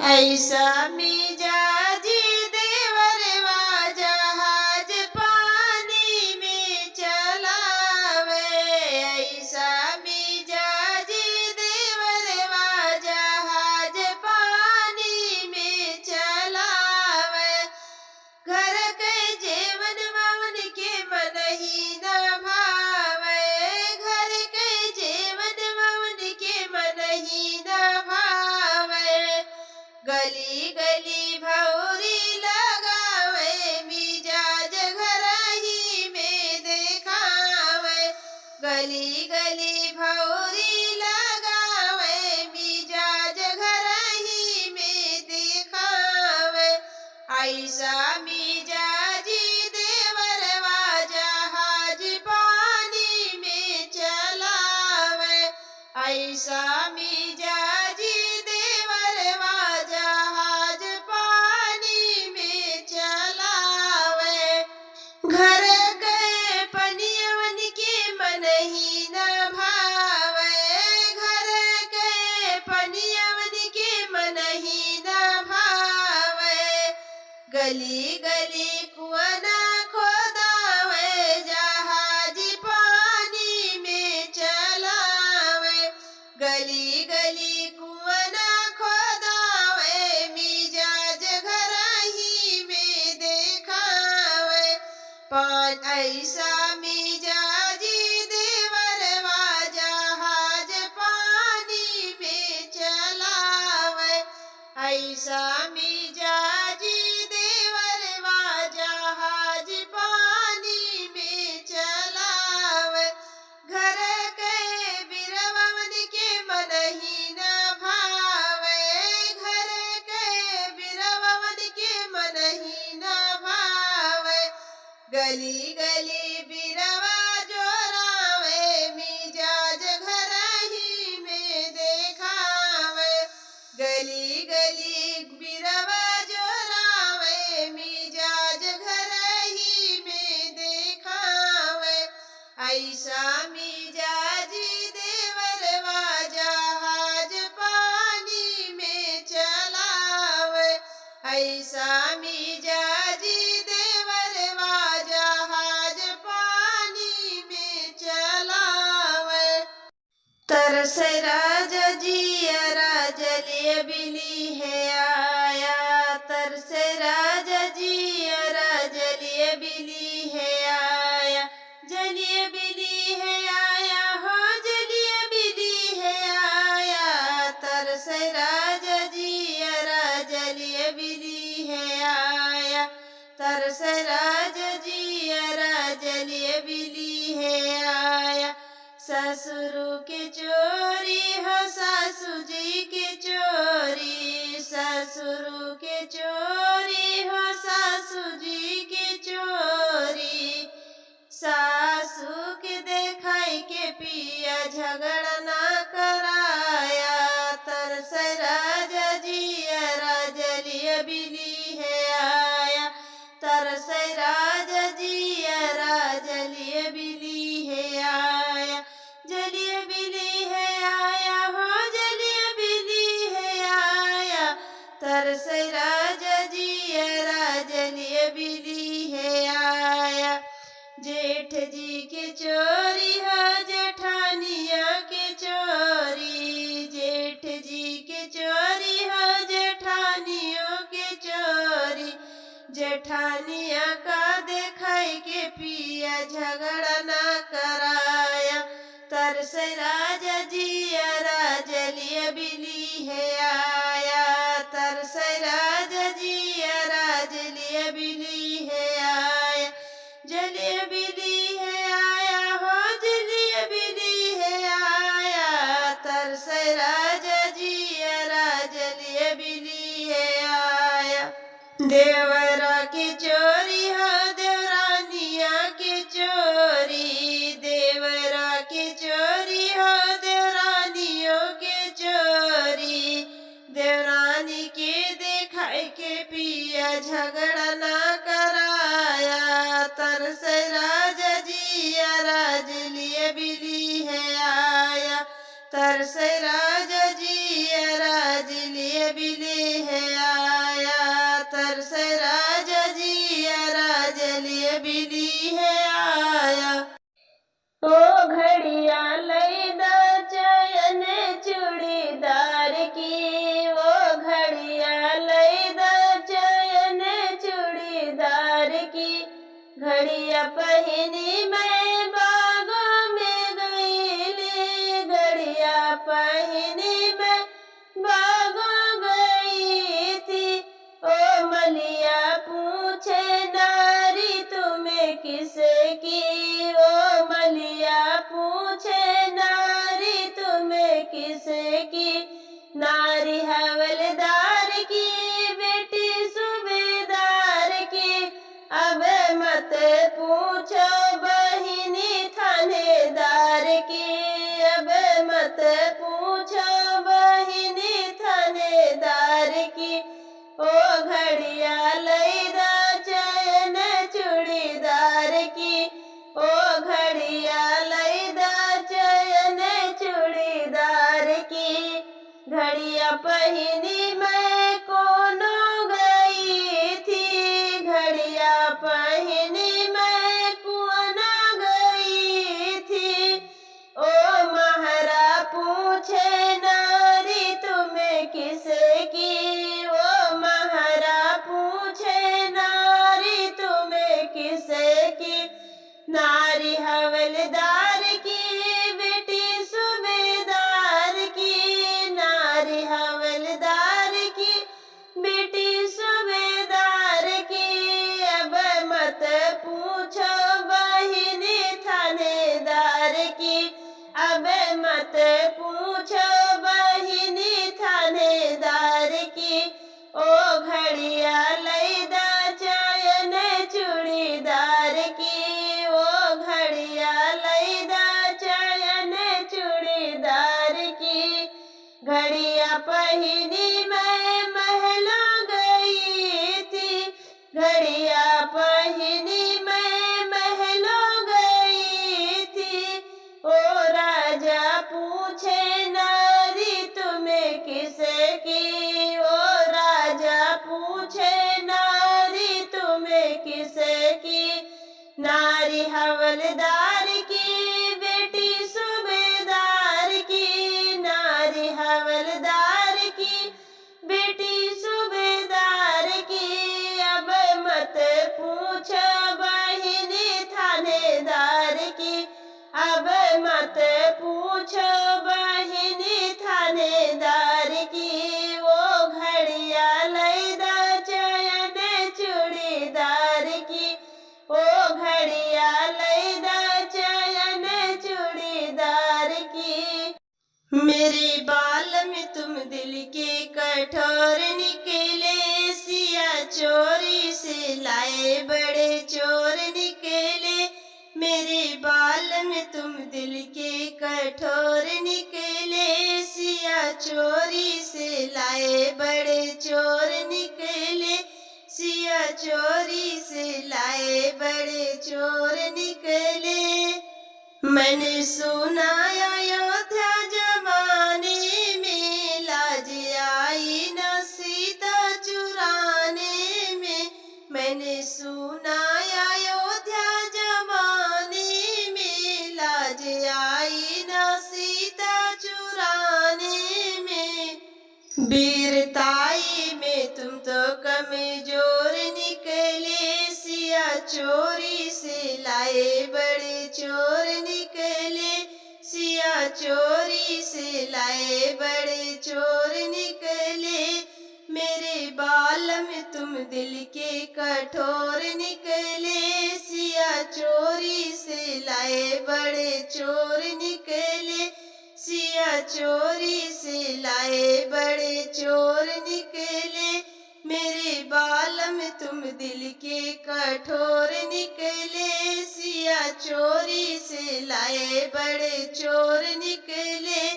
ऐसा मिजाजी देवरवा जहाज पानी में चलावे। ऐसा मिजाजी देवरवा जहाज पानी में चलावे। घर के जेवन मवन के मन ही न भावे। घर के जेवन मवन के मन ही न भावे। गली गली भौरी लगावे मिजाज घर ही में देखावे। गली गली भौरी लगावे मिजाज घर ही में देखावे। ऐसा मिजाजी देवरवा जहाज पानी में चलावे। ऐसा मिजाजी देवरवा जहाज पानी में चलावे। घर के पनियवन के मन ही न भावे। घर के पनियवन के मन ही न भावे। गली गली कुआं खोदावे जहाज पानी में चलावे। गली गली कुआं खोदावे मिजाज घर ही में देखावे। ऐसा मिजाजी देवरवा जहाज पानी में चलावे। ऐसा मिजाजी देवरवा जहाज पानी में चलावे। घर के बिरवन के मन ही न भावे। घर के बिरवन के मन ही न भावे। गली गली बिरवा जोरावे मिजाज घर ही में देखावे। गली गली बिरवा जोरावे मिजाज घर ही में देखावे। ऐसा मिजाजी देवरवा जहाज पानी में चलावे। ऐसा मिजाजी देवरवा जहाज पानी में चलावे। तरस राजा जियरा जलिय बिली है आया। तरस राजा जियरा जलिय बिली है आया। जलिय बिली है आया हो जलिय बिली है आया। तरस राजा जियरा जलिय बिली है आया। तरस राजा जियरा जलिय बिली है आया। ससुर के चोरी हो सासू जी के चोरी। ससुर के चोरी हो सासू जी के चोरी। सासू के देखाई के पिया झगड़ा ना कराया। तरस राजा जियरा जलिय बिली है आया। तरस राजा जियरा जलिय बिली है आया। जलिय बिली है आया हो जलिय बिली है आया। तरस राजा जियरा जलिय बिली है आया। जेठ जी के चोरी हो जेठानिया के चोरी। जेठ जी के चोरी हो जेठानियों के चोरी। जेठानिया का देखाई के पिया झगड़ा ना कराया। तरस राजा जियरा जलिय बिली है आया। तरस राजा जियरा जलिय बिली है आया। जलिय बिली है आया हो जलिय बिली है आया। तरस राजा जियरा जलिय बिली है आया। देवरा की चोरी हो देवरानिया की चोरी। देवरा की चोरी हो देवरानियों के चोरी। देवरानी के देखाई के पिया झगड़ा ना कराया। तरस राजा जियरा जलिय बिली है आया। तरस राजा जियरा जलिय बिली है घड़िया पहनी मैं बागों में गईली, घड़िया पहनी मैं बागों गई थी। ओ मलिया पूछे नारी तुम्हें किसे की, ओ मलिया पूछे नारी तुम्हें किसे की। नारी हवलदार की बेटी सूबेदार की, अब मत पूछो बहिनी थानेदार की, अब मत पूछो बहिनी थानेदार की। ओ घड़िया लैदा चयन चूड़ीदार की, ओ घड़िया लैदा चयन चूड़ीदार की। घड़िया पहनी मैं कोनो गई थी, घड़िया पहनी मैं कोनो गई थी। ओ महारा पूछे नारी तुम्हें किसे की, ओ महारा पूछे नारी तुम्हें किसे की। नारी हवलदार की बेटी सूबेदार की, नारी हवलदार की बेटी सूबेदार की। अब मत पूछो बहिनी थानेदार की, अब मत पूछो बहिनी थानेदार की। ओ घड़िया लैदा चयन चूड़ीदार की, ओ घड़िया लैदा चयन चूड़ीदार की। घड़िया पहनी मैं महलों गई थी, घड़िया पहनी मैं महलों गई थी। ओ राजा पूछे नारी तुम्हें किसे की, ओ राजा पूछे नारी तुम्हें किसे की। नारी हवलदार की बेटी सूबेदार की, नारी हवलदार की बेटी सूबेदार की। अब मत पूछो बहिनी थानेदार की, अब मत पूछो बहिनी थानेदार की। वो घड़िया लैदा चयन चूड़ीदार की, ओ घड़िया लैदा चयन चूड़ीदार की। मेरे बाल में तुम दिल के कठोर निकले, सिया चोरी से लाए बड़े चोर निकले। मेरे बाल में तुम दिल के कठोर निकले, सिया चोरी से लाए बड़े चोर निकले, सिया चोरी से लाए बड़े चोर निकले। मैंने सुना अयोध्या जमाने में लाज आई न सीता चुराने में। मैंने सुना अयोध्या जमाने में लाज आई न सीता चुराने में। वीरताई में तुम तो कमजोर निकले, सिया चोरी से लाए बड़े चोर निकले, सिया चोरी से लाए बड़े चोर निकले। मेरे बाल में तुम दिल के कठोर निकले, सिया चोरी से लाए बड़े चोर निकले, सिया चोरी से लाए बड़े चोर निकले। मेरे बाल में तुम दिल के कठोर निकले, सिया चोरी से लाए बड़े चोर निकले,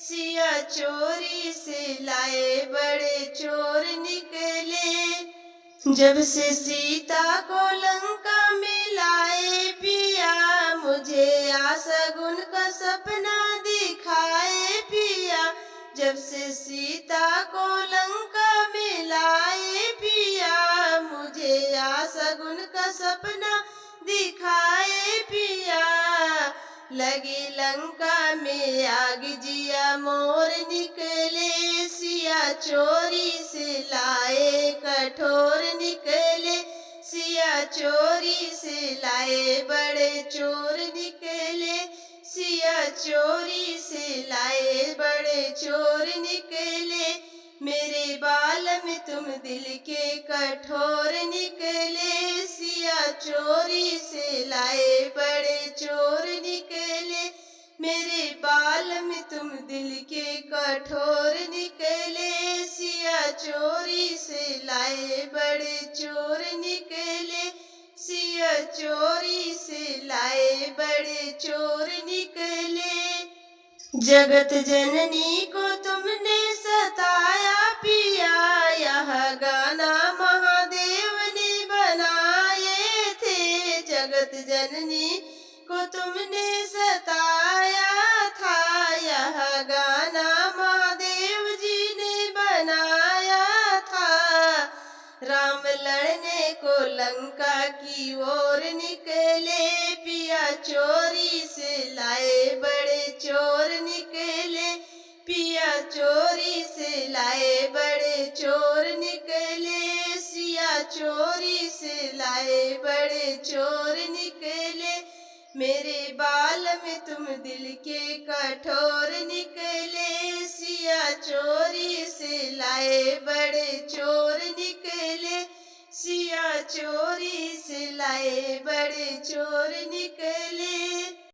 सिया चोरी से लाए बड़े चोर निकले। जब से सीता को लंका में लाए पिया, मुझे आशगुन का सपना दिखाए पिया। जब से सीता को लंका में लाए पिया, मुझे आशगुन का सपना दिखाए पिया। लगी लंका में आग जिया मोर निकले, सिया चोरी से लाए कठोर निकले, सिया चोरी से लाए बड़े चोर निकले, सिया चोरी से लाए बड़े चोर निकले। मेरे बाल में तुम दिल के कठोर निकले, सिया चोरी से लाए बड़े चोर निकले। मेरे बाल में तुम दिल के कठोर निकले, सिया चोरी से लाए बड़े चोर निकले, सिया चोरी से लाए बड़े चोर निकले। जगत जननी को तुमने सताया पिया, यह गाना महादेव ने बनाए थे। जगत जननी को तुमने सताया था, यह गाना महादेव जी ने बनाया था। राम लड़ने को लंका की ओर निकले, पिया चोरी से लाए बड़े चोर निकले, पिया चोरी से लाए बड़े चोर निकले, सिया चोरी से लाए बड़े चोर निकले। मेरे बाल में तुम दिल के कठोर निकले, सिया चोरी से लाए बड़े चोर निकले, सिया चोरी से लाए बड़े चोर निकले।